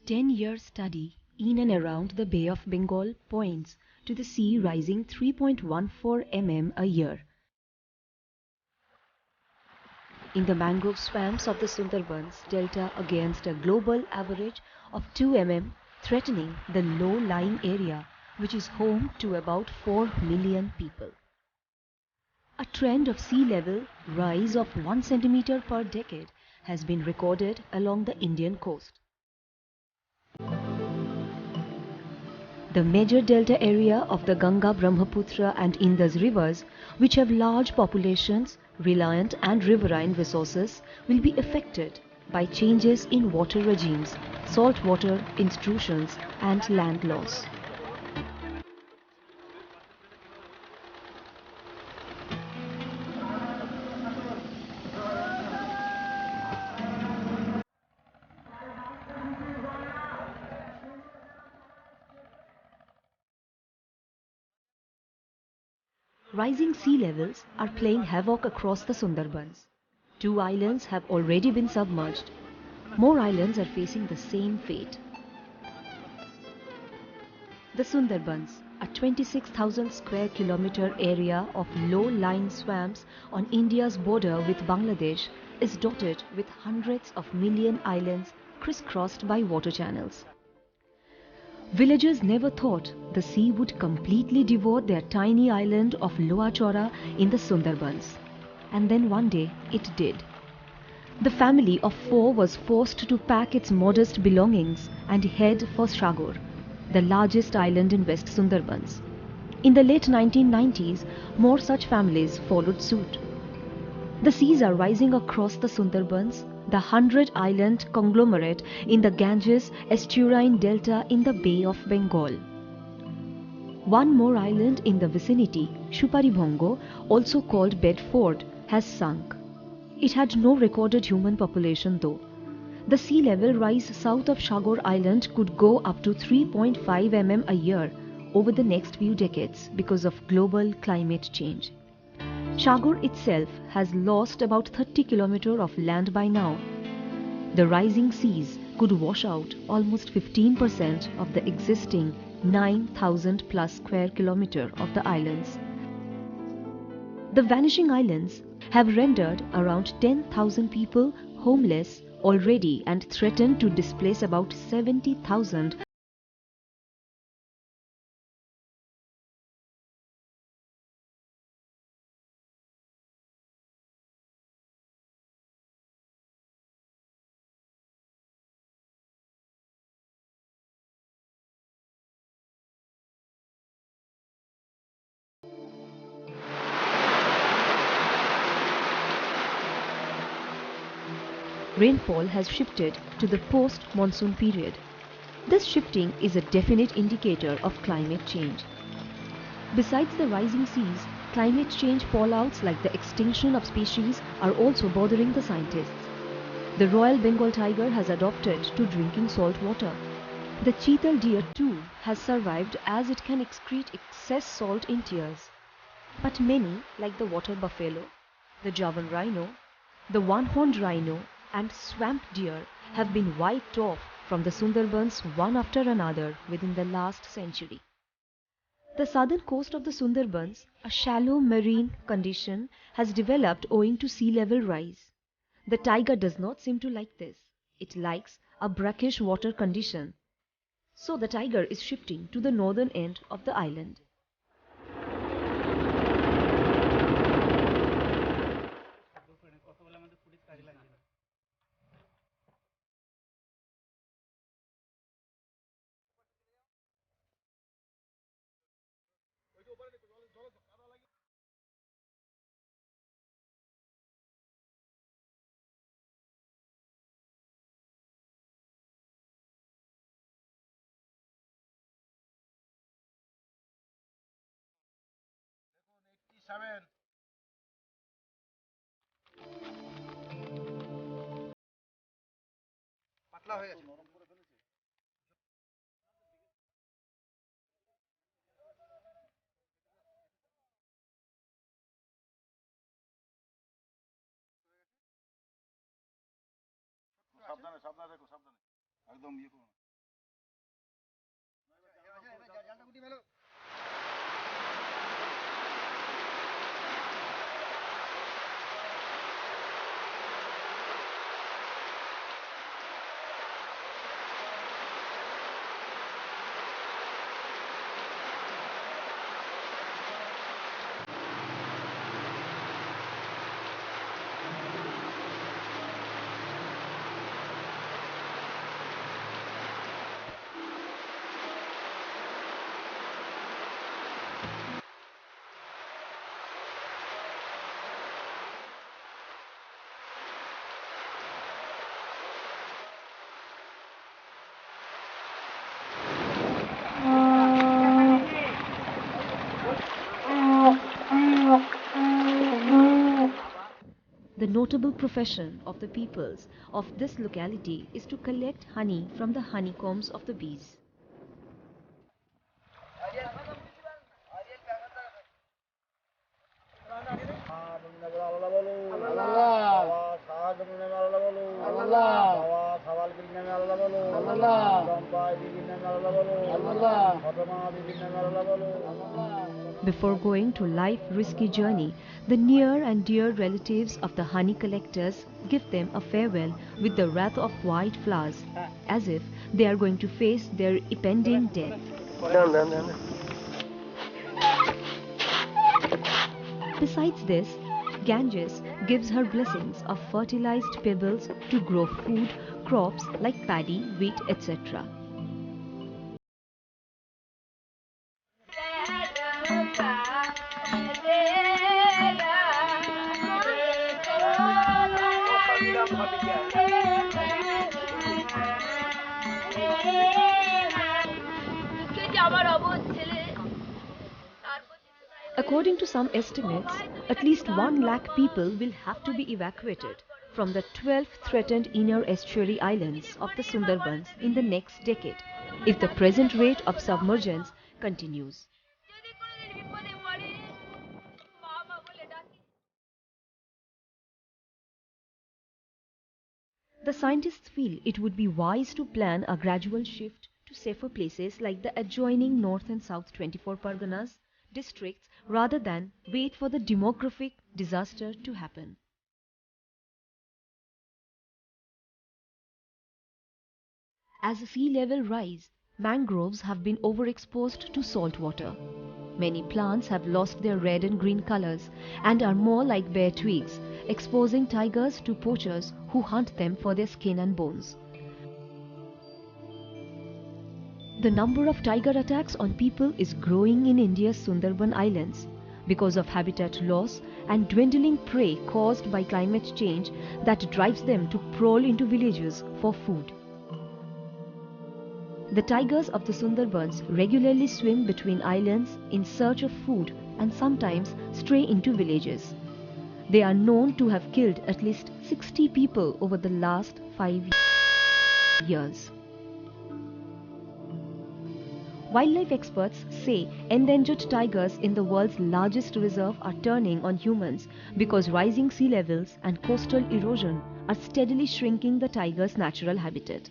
10-year study in and around the Bay of Bengal points to the sea rising 3.14 mm a year. In the mangrove swamps of the Sundarbans delta against a global average of 2 mm, threatening the low-lying area, which is home to about 4 million people. A trend of sea level rise of 1 centimeter per decade has been recorded along the Indian coast. The major delta area of the Ganga, Brahmaputra and Indus rivers, which have large populations, reliant and riverine resources, will be affected by changes in water regimes, saltwater intrusions and land loss. Rising sea levels are playing havoc across the Sundarbans. 2 islands have already been submerged. More islands are facing the same fate. The Sundarbans, a 26,000 square kilometer area of low-lying swamps on India's border with Bangladesh, is dotted with hundreds of million islands crisscrossed by water channels. Villagers never thought the sea would completely devour their tiny island of Loa Chora in the Sundarbans. And then one day it did. The family of 4 was forced to pack its modest belongings and head for Sagar, the largest island in West Sundarbans. In the late 1990s, more such families followed suit. The seas are rising across the Sundarbans, the 100-island conglomerate in the Ganges estuarine delta in the Bay of Bengal. One more island in the vicinity, Suparibhongo, also called Bedford, has sunk. It had no recorded human population though. The sea level rise south of Sagar Island could go up to 3.5 mm a year over the next few decades because of global climate change. Sagar itself has lost about 30 kilometers of land by now. The rising seas could wash out almost 15% of the existing 9,000 plus square kilometers of the islands. The vanishing islands have rendered around 10,000 people homeless already and threaten to displace about 70,000. Rainfall has shifted to the post-monsoon period. This shifting is a definite indicator of climate change. Besides the rising seas, climate change fallouts like the extinction of species are also bothering the scientists. The Royal Bengal tiger has adopted to drinking salt water. The cheetal deer too has survived as it can excrete excess salt in tears. But many, like the water buffalo, the Javan rhino, the one-horned rhino and swamp deer have been wiped off from the Sundarbans one after another within the last century. The southern coast of the Sundarbans, a shallow marine condition, has developed owing to sea level rise. The tiger does not seem to like this. It likes a brackish water condition. So the tiger is shifting to the northern end of the island. পাতলা হয়ে গেছে নরম করে ফেলেছে সাবধানে সাবধানে দেখো সাবধানে একদম ইয়ে করো The notable profession of the peoples of this locality is to collect honey from the honeycombs of the bees. Before going to life-risky journey, the near and dear relatives of the honey collectors give them a farewell with the wreath of white flowers, as if they are going to face their impending death. Besides this, Ganges gives her blessings of fertilized pebbles to grow food crops like paddy, wheat, etc. According to some estimates, at least 1 lakh people will have to be evacuated from the 12 threatened inner estuary islands of the Sundarbans in the next decade, if the present rate of submergence continues. The scientists feel it would be wise to plan a gradual shift to safer places like the adjoining North and South 24 Parganas districts rather than wait for the demographic disaster to happen. As the sea level rise, mangroves have been overexposed to salt water. Many plants have lost their red and green colors and are more like bare twigs, exposing tigers to poachers who hunt them for their skin and bones. The number of tiger attacks on people is growing in India's Sundarban Islands because of habitat loss and dwindling prey caused by climate change that drives them to prowl into villages for food. The tigers of the Sundarbans regularly swim between islands in search of food and sometimes stray into villages. They are known to have killed at least 60 people over the last 5 years. Wildlife experts say endangered tigers in the world's largest reserve are turning on humans because rising sea levels and coastal erosion are steadily shrinking the tiger's natural habitat.